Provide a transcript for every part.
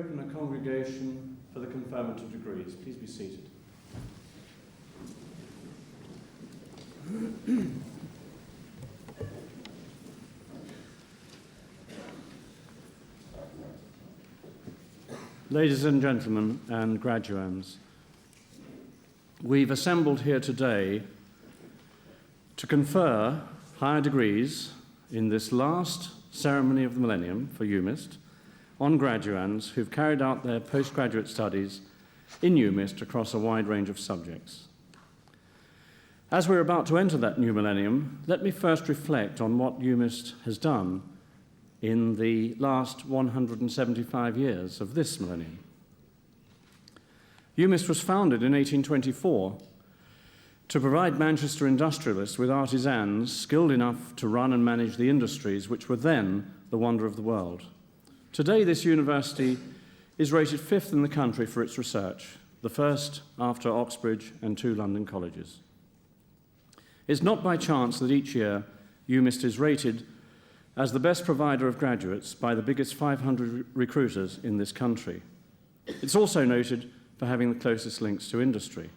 open a congregation for the conferment of degrees. Please be seated. Ladies and gentlemen and graduands, we've assembled here today to confer higher degrees in this last ceremony of the millennium for UMIST on graduands who've carried out their postgraduate studies in UMIST across a wide range of subjects. As we're about to enter that new millennium, let me first reflect on what UMIST has done in the last 175 years of this millennium. UMIST was founded in 1824 to provide Manchester industrialists with artisans skilled enough to run and manage the industries which were then the wonder of the world. Today, this university is rated 5th in the country for its research, the first after Oxbridge and 2 London colleges. It's not by chance that each year UMIST is rated as the best provider of graduates by the biggest 500 recruiters in this country. It's also noted for having the closest links to industry.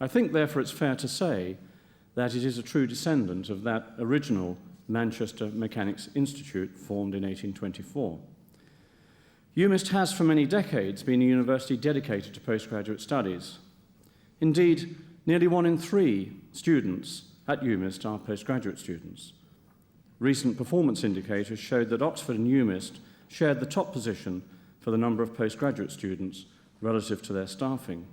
I think, therefore, it's fair to say that it is a true descendant of that original Manchester Mechanics Institute formed in 1824. UMIST has for many decades been a university dedicated to postgraduate studies. Indeed, nearly 1 in 3 students at UMIST are postgraduate students. Recent performance indicators showed that Oxford and UMIST shared the top position for the number of postgraduate students relative to their staffing.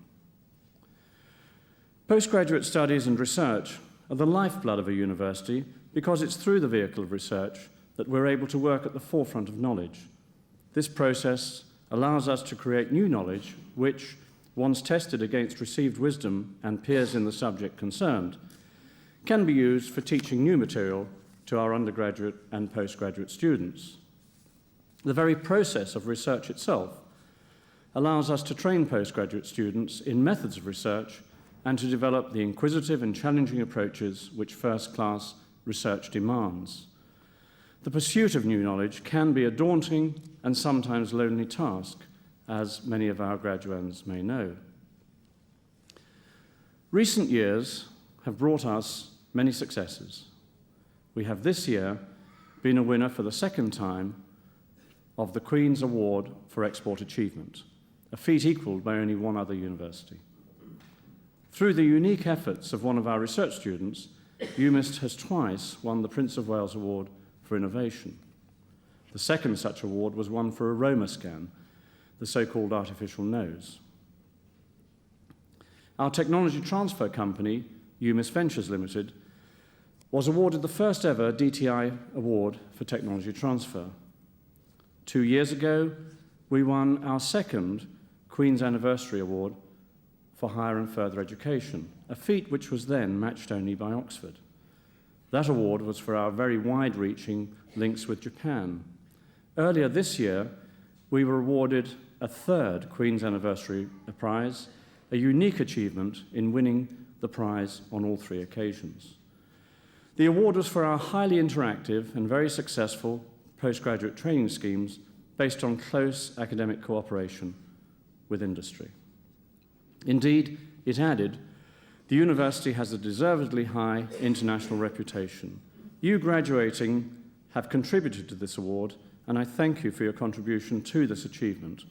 Postgraduate studies and research are the lifeblood of a university because it's through the vehicle of research that we're able to work at the forefront of knowledge. This process allows us to create new knowledge which, once tested against received wisdom and peers in the subject concerned, can be used for teaching new material to our undergraduate and postgraduate students. The very process of research itself allows us to train postgraduate students in methods of research and to develop the inquisitive and challenging approaches which first-class research demands. The pursuit of new knowledge can be a daunting and sometimes lonely task, as many of our graduands may know. Recent years have brought us many successes. We have this year been a winner for the 2nd time of the Queen's Award for Export Achievement, a feat equalled by only 1 other university. Through the unique efforts of one of our research students, UMIST has twice won the Prince of Wales Award for Innovation. The 2nd such award was won for aroma scan, the so-called artificial nose. Our technology transfer company, UMIST Ventures Limited, was awarded the first ever DTI award for technology transfer. 2 years ago, we won our 2nd Queen's Anniversary Award for higher and further education, a feat which was then matched only by Oxford. That award was for our very wide-reaching links with Japan. Earlier this year, we were awarded a 3rd Queen's Anniversary Prize, a unique achievement in winning the prize on all 3 occasions. The award was for our highly interactive and very successful postgraduate training schemes based on close academic cooperation with industry. Indeed, it added, the university has a deservedly high international reputation. You graduating have contributed to this award, and I thank you for your contribution to this achievement.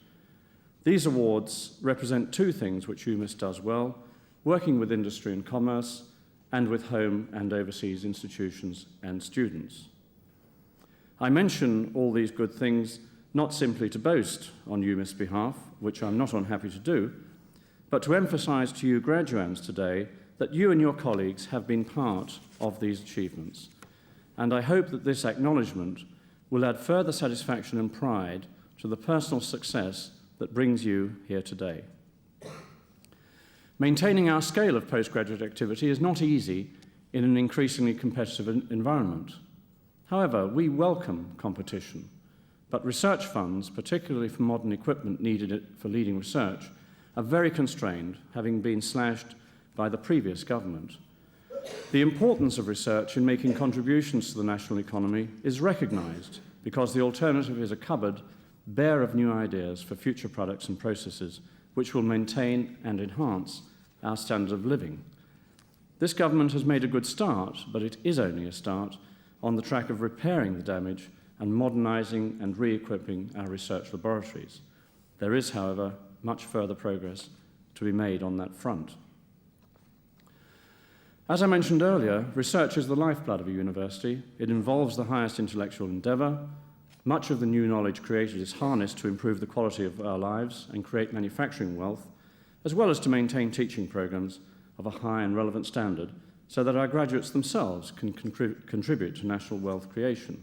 These awards represent 2 things which UMIST does well, working with industry and commerce, and with home and overseas institutions and students. I mention all these good things not simply to boast on UMIST's behalf, which I'm not unhappy to do, but to emphasize to you graduands today that you and your colleagues have been part of these achievements. And I hope that this acknowledgement will add further satisfaction and pride to the personal success that brings you here today. Maintaining our scale of postgraduate activity is not easy in an increasingly competitive environment. However, we welcome competition, but research funds, particularly for modern equipment needed for leading research, are very constrained, having been slashed by the previous government. The importance of research in making contributions to the national economy is recognised because the alternative is a cupboard bare of new ideas for future products and processes which will maintain and enhance our standard of living. This government has made a good start, but it is only a start on the track of repairing the damage and modernising and re-equipping our research laboratories. There is, however, much further progress to be made on that front. As I mentioned earlier, research is the lifeblood of a university. It involves the highest intellectual endeavour. Much of the new knowledge created is harnessed to improve the quality of our lives and create manufacturing wealth, as well as to maintain teaching programmes of a high and relevant standard so that our graduates themselves can contribute to national wealth creation.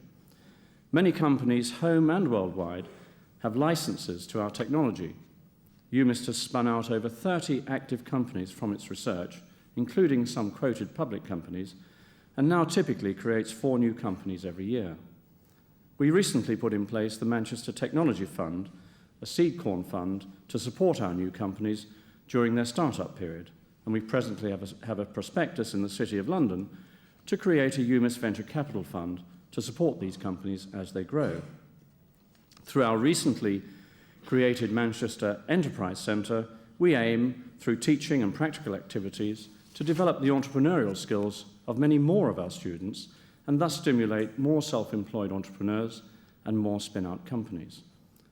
Many companies, home and worldwide, have licenses to our technology. UMIST has spun out over 30 active companies from its research, including some quoted public companies, and now typically creates 4 new companies every year. We recently put in place the Manchester Technology Fund, a seed corn fund to support our new companies during their startup period, and we presently have a prospectus in the City of London to create a UMIST Venture Capital Fund to support these companies as they grow. Through our recently created Manchester Enterprise Centre, we aim, through teaching and practical activities, to develop the entrepreneurial skills of many more of our students and thus stimulate more self-employed entrepreneurs and more spin-out companies,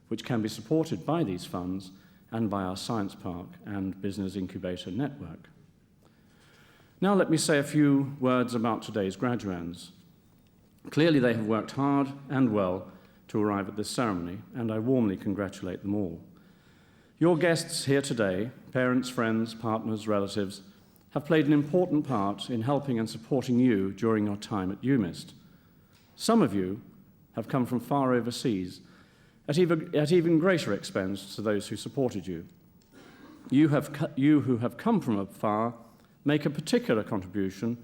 which can be supported by these funds and by our Science Park and Business Incubator network. Now let me say a few words about today's graduands. Clearly they have worked hard and well to arrive at this ceremony, and I warmly congratulate them all. Your guests here today, parents, friends, partners, relatives, have played an important part in helping and supporting you during your time at UMIST. Some of you have come from far overseas, at even greater expense to those who supported you. You who have come from afar make a particular contribution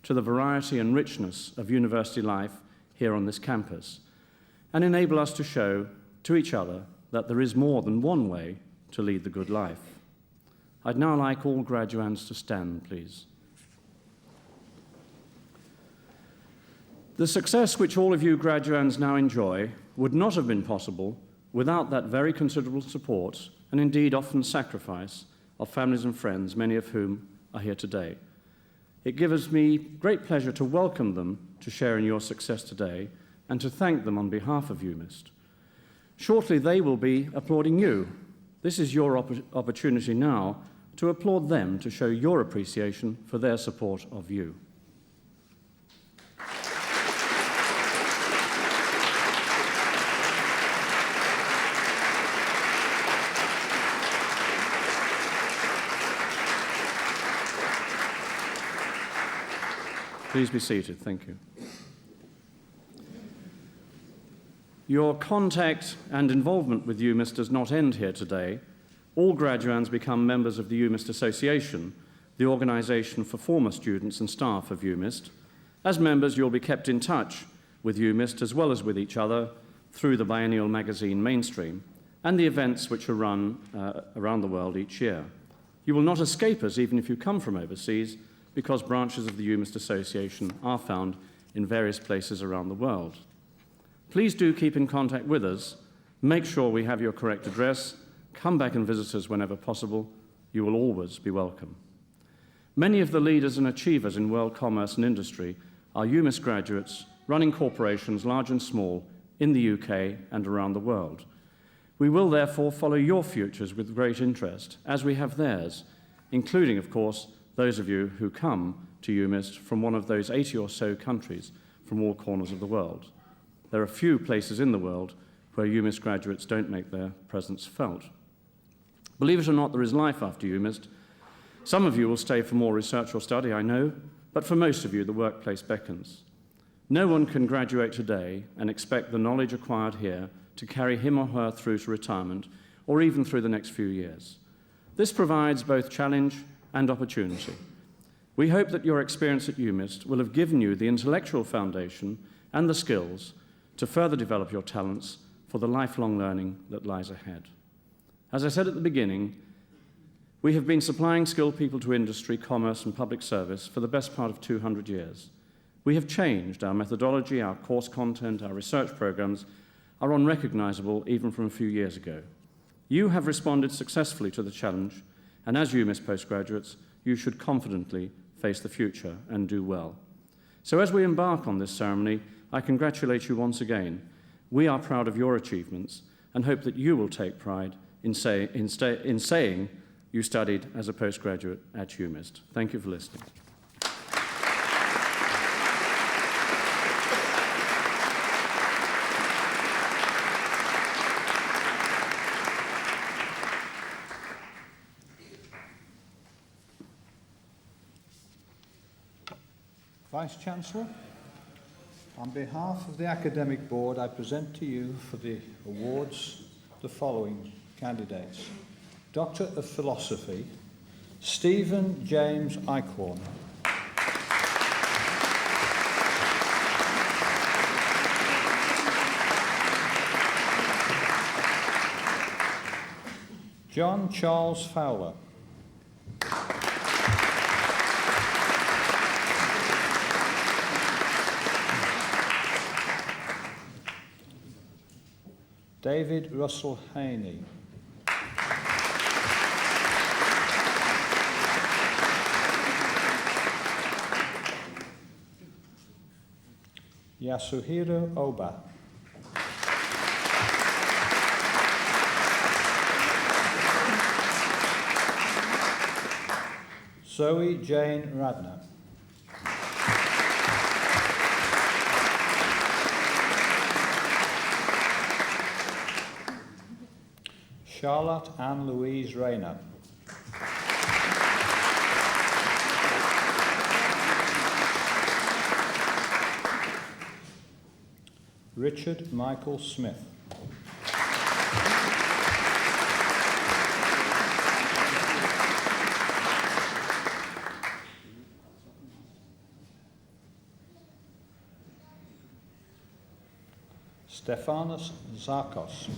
to the variety and richness of university life here on this campus, and enable us to show to each other that there is more than one way to lead the good life. I'd now like all graduands to stand, please. The success which all of you graduands now enjoy would not have been possible without that very considerable support, and indeed often sacrifice, of families and friends, many of whom are here today. It gives me great pleasure to welcome them to share in your success today and to thank them on behalf of UMIST. Shortly they will be applauding you. This is your opportunity now to applaud them to show your appreciation for their support of you. Please be seated. Thank you. Your contact and involvement with UMIST does not end here today. All graduands become members of the UMIST Association, the organisation for former students and staff of UMIST. As members, you'll be kept in touch with UMIST as well as with each other through the biennial magazine Mainstream and the events which are run around the world each year. You will not escape us even if you come from overseas, because branches of the UMIST Association are found in various places around the world. Please do keep in contact with us. Make sure we have your correct address. Come back and visit us whenever possible. You will always be welcome. Many of the leaders and achievers in world commerce and industry are UMIST graduates running corporations large and small in the UK and around the world. We will therefore follow your futures with great interest, as we have theirs, including, of course, those of you who come to UMIST from one of those 80 or so countries from all corners of the world. There are few places in the world where UMIST graduates don't make their presence felt. Believe it or not, there is life after UMIST. Some of you will stay for more research or study, I know, but for most of you, the workplace beckons. No one can graduate today and expect the knowledge acquired here to carry him or her through to retirement or even through the next few years. This provides both challenge and opportunity. We hope that your experience at UMIST will have given you the intellectual foundation and the skills to further develop your talents for the lifelong learning that lies ahead. As I said at the beginning, we have been supplying skilled people to industry, commerce, and public service for the best part of 200 years. We have changed our methodology, our course content, our research programs, are unrecognisable even from a few years ago. You have responded successfully to the challenge, and as UMIST postgraduates, you should confidently face the future and do well. So as we embark on this ceremony, I congratulate you once again. We are proud of your achievements and hope that you will take pride in saying you studied as a postgraduate at UMIST. Thank you for listening. Vice-Chancellor, on behalf of the Academic Board, I present to you for the awards the following candidates. Doctor of Philosophy, Stephen James Eichhorn. John Charles Fowler. David Russell Haney. Yasuhiro Oba. Zoe Jane Radner. Charlotte Anne-Louise Rayner. Richard Michael Smith. Stefanos Zarkos.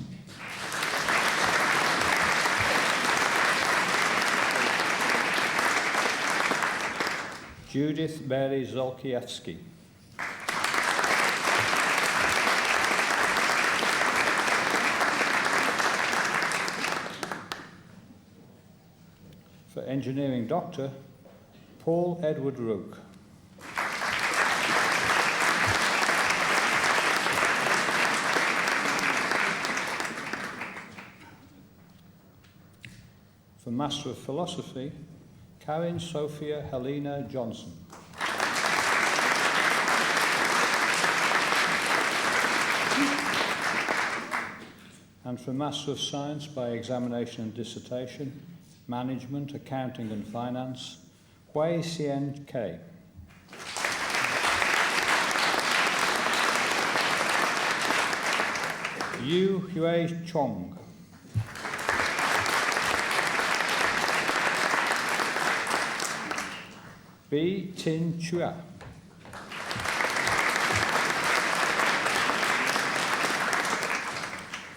Judith Mary Zolkiewski. For Engineering Doctor, Paul Edward Rook. For Master of Philosophy, Karen Sophia Helena Johnson. And for Master of Science by Examination and Dissertation, Management, Accounting and Finance, Hui Sien K. Yu Hui Chong. B. Tin Chua.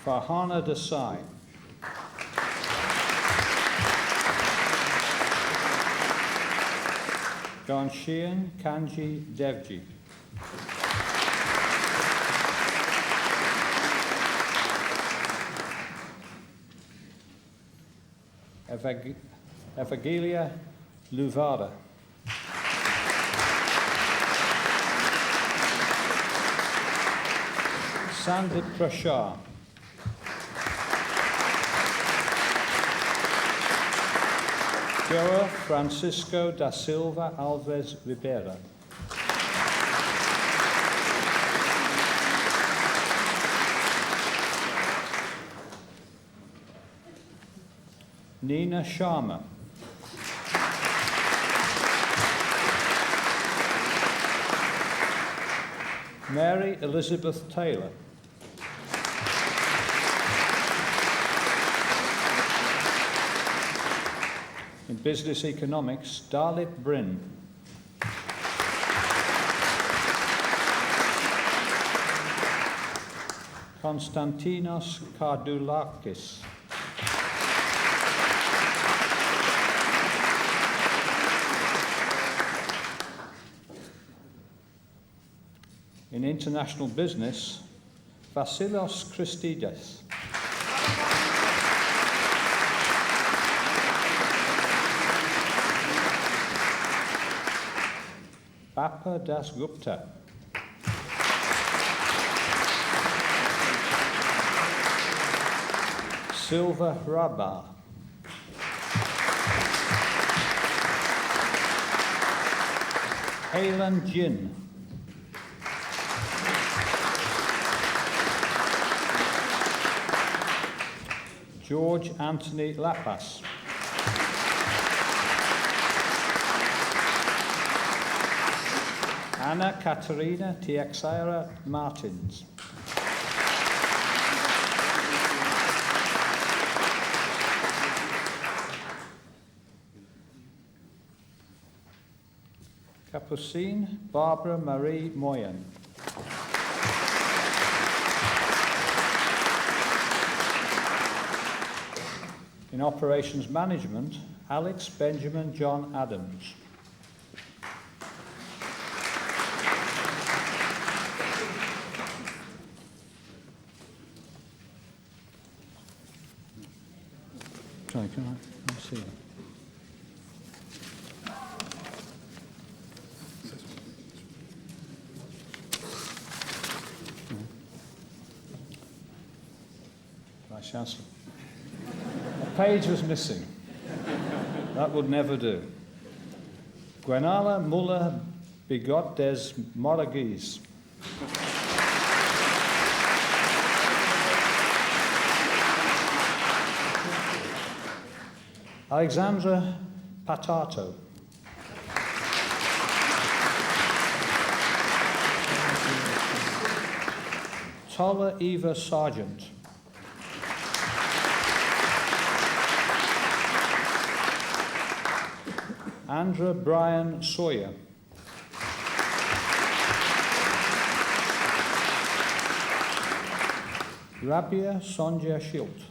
Farhana Desai. Ghanshian Kanji Devji. Evangelia Luvada. Sandip Prashar. Joa Francisco da Silva Alves Ribeira. Nina Sharma. Mary Elizabeth Taylor. In Business Economics, Dalit Bryn. Konstantinos Kardoulakis. In International Business, Vasilos Christidis. Bappa Dasgupta. Silva Rabba. Halen Jin. George Anthony Lapas. Anna Katerina Tiexaira Martins. Capucine Barbara Marie Moyen. In Operations Management, Alex Benjamin John Adams. Sorry, can I see that? Vice Chancellor. A page was missing. That would never do. Gwenala Muller Bigot des Moragis. Alexandra Patato. Tola Eva Sargent. Andrew Brian Sawyer. Rabia Sonja Schilt.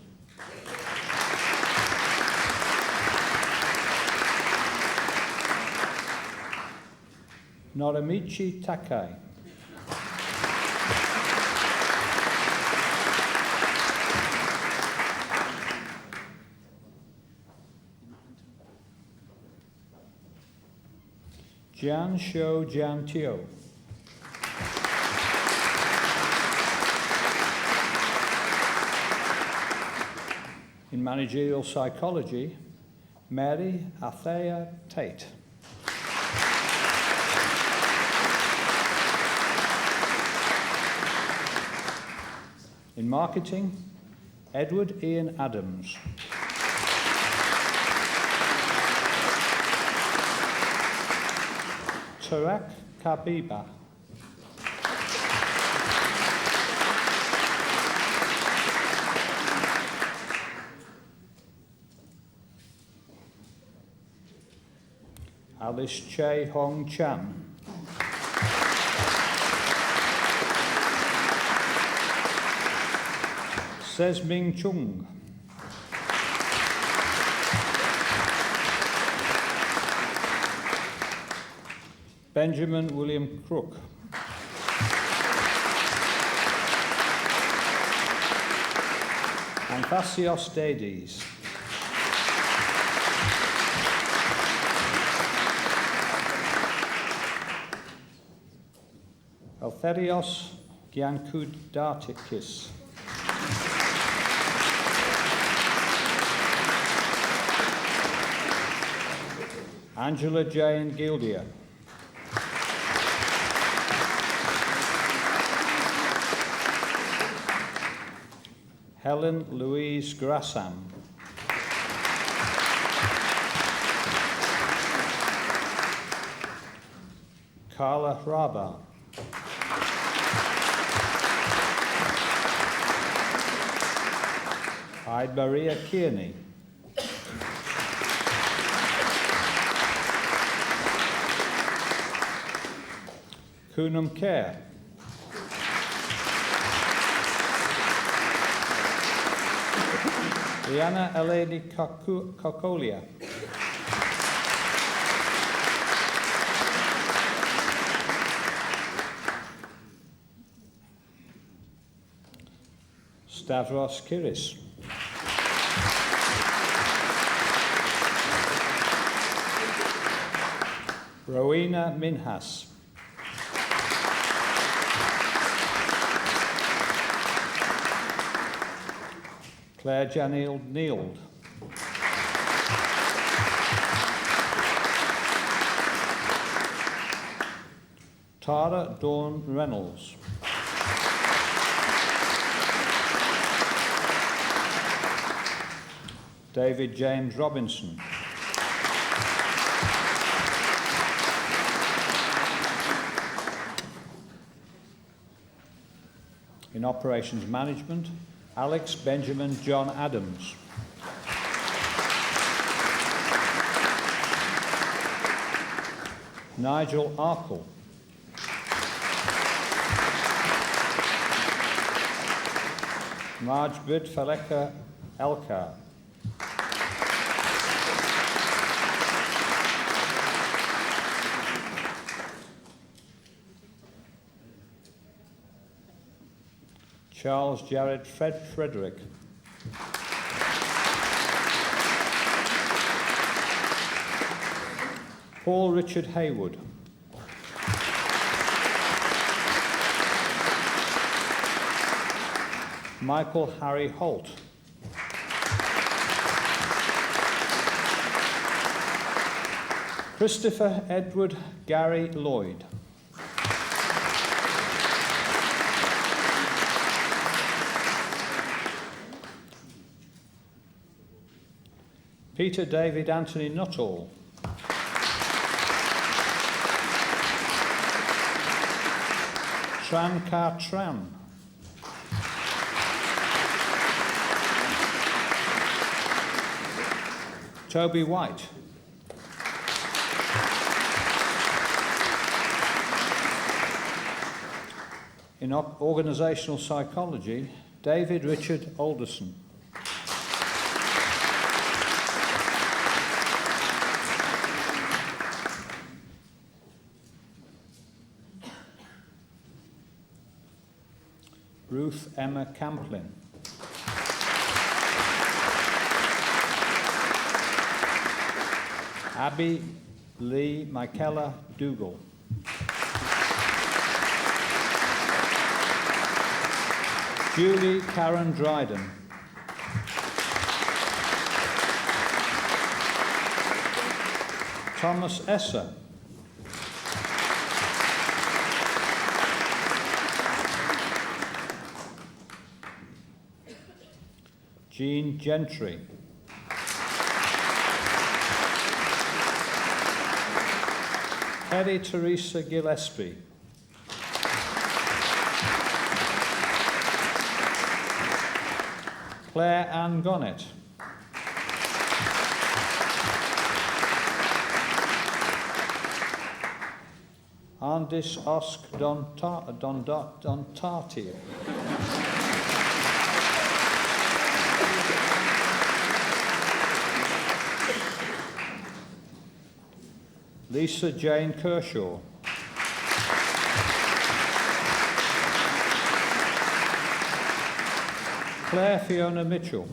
Noramichi Takai. Jan Shou Jan Tio. In managerial psychology, Mary Athea Tate. In marketing, Edward Ian Adams. Tarak Kabiba. Alice Che Hong Chan. Ses Ming Chung. Benjamin William Crook. Anthasios Dades. Eltherios Giankoudatikis. Angela Jane Gildia. Helen Louise Grassam. Carla Raba. Hyde Maria Kearney. Kunum Kerr. Liana Eleni Kokolia. Stavros Kiris. Rowena Minhas. Claire Janil Neild. Tara Dawn Reynolds. David James Robinson. In Operations Management, Alex Benjamin John Adams. Nigel Arkle. Marjbit Faleka Elkar. Charles Jared Frederick. Paul Richard Haywood. Michael Harry Holt. Christopher Edward Gary Lloyd. Peter David Anthony Nuttall. Tran Kar Tran. Toby White. In organisational psychology, David Richard Alderson. Ruth Emma Camplin. Abby Lee Michaela Dougal. Julie Karen Dryden. Thomas Esser. Jean Gentry. Kelly Teresa Gillespie. Claire Ann Gonnet. Andis Osk Dontartier. Lisa Jane Kershaw. Claire Fiona Mitchell.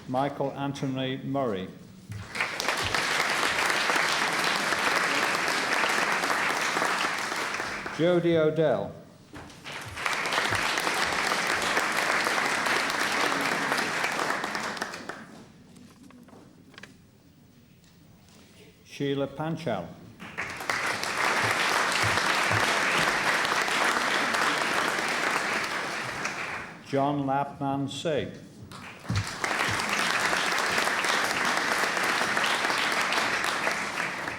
Michael Anthony Murray. Jodie Odell. Sheila Panchal. John Lapman Sig.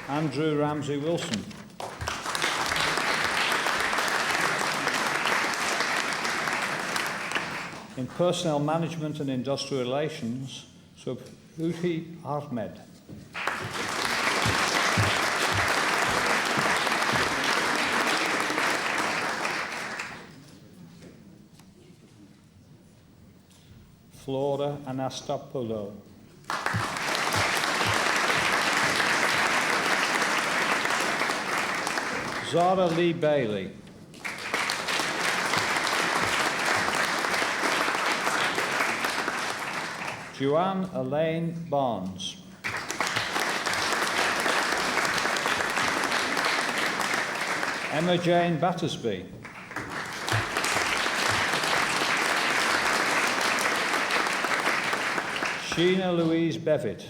Andrew Ramsey Wilson. In Personnel Management and Industrial Relations, Subhuti Ahmed. Flora Anastapoulou. Zara Lee Bailey. Joanne Elaine Barnes. Emma Jane Battersby. Sheena Louise Bevitt.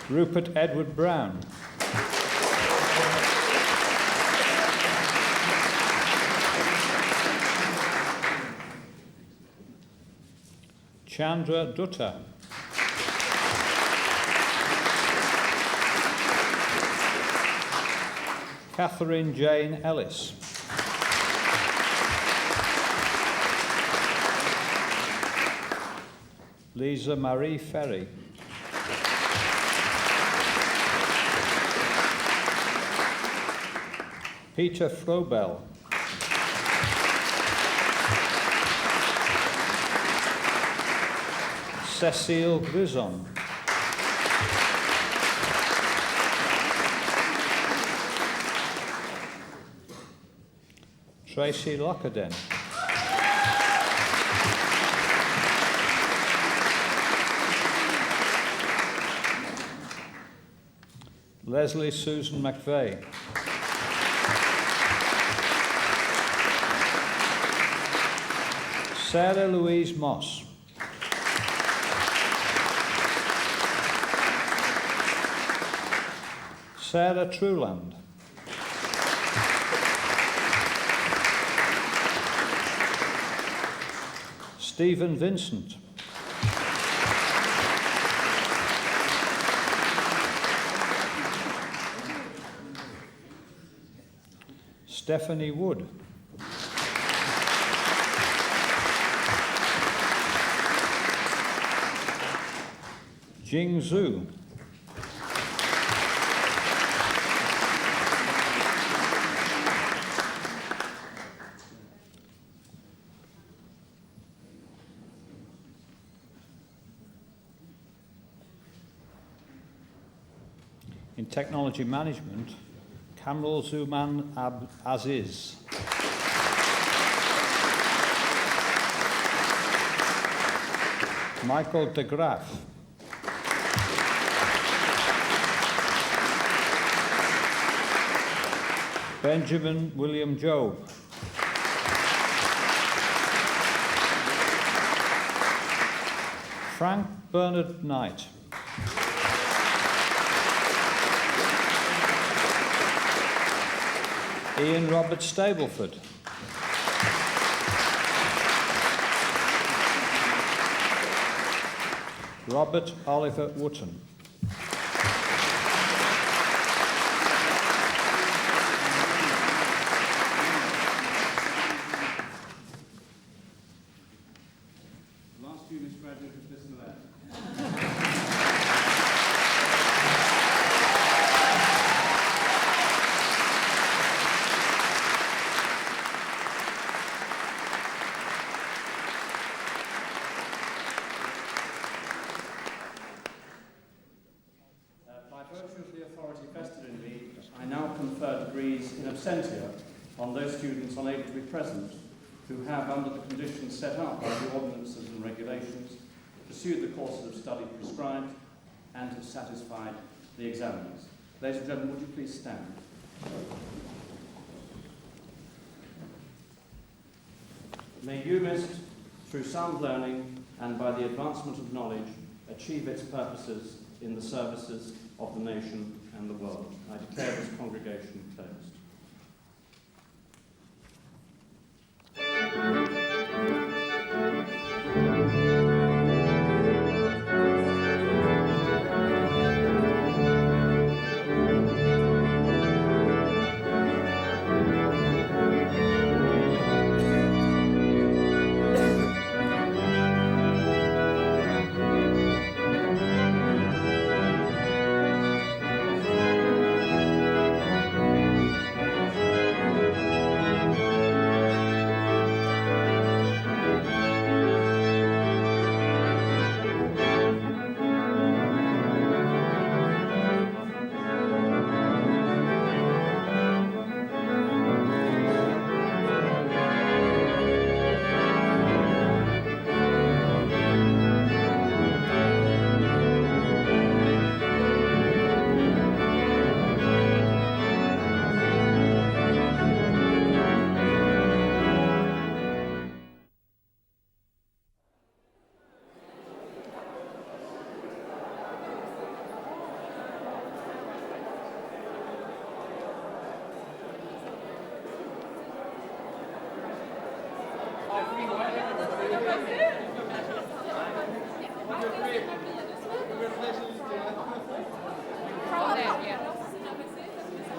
Rupert Edward Brown. Chandra Dutta. Catherine Jane Ellis. Lisa Marie Ferry. Peter Frobel. Cecile Grison. Tracy Lockenden. Leslie Susan McVeigh. Sarah Louise Moss. Sarah Truland. Stephen Vincent. Stephanie Wood. Jing Zhu. In technology management, Kamral Zuman Aziz. Michael de Graaf. Benjamin William Job. Frank Bernard Knight. Ian Robert Stableford. Robert Oliver Wotton. Last UMIST graduate is this and that. By virtue of the authority vested in me, I now confer degrees in absentia on those students unable to be present who have, under the conditions set out by the ordinances and regulations, pursued the courses of study prescribed and have satisfied the examiners. Ladies and gentlemen, would you please stand? May UMIST, through sound learning and by the advancement of knowledge, achieve its purposes in the services of the nation and the world. I declare this congregation closed.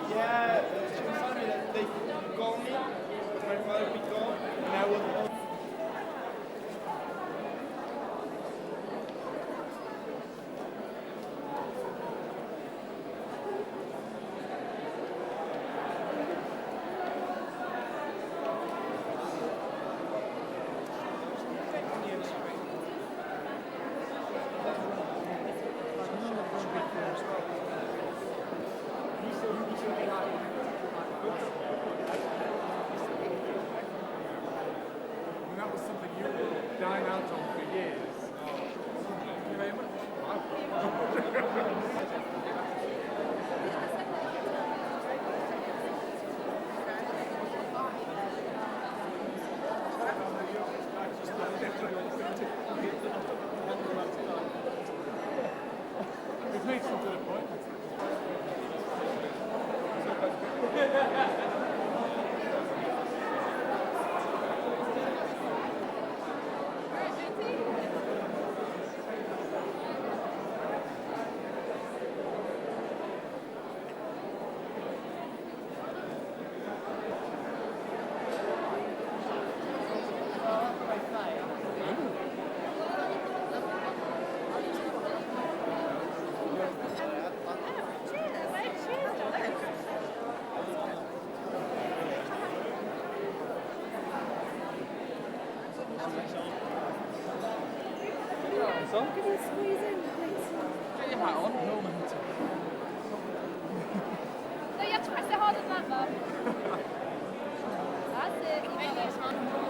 Yeah, she was telling me that they called me, but my father picked up, and I was. That was something you were dying out on for years. Thank you very much. We've made some good appointments. Can you squeeze in, please? Get your hat on. No, mate. No, you have to press it harder than that, Mum. That's it. Keep it.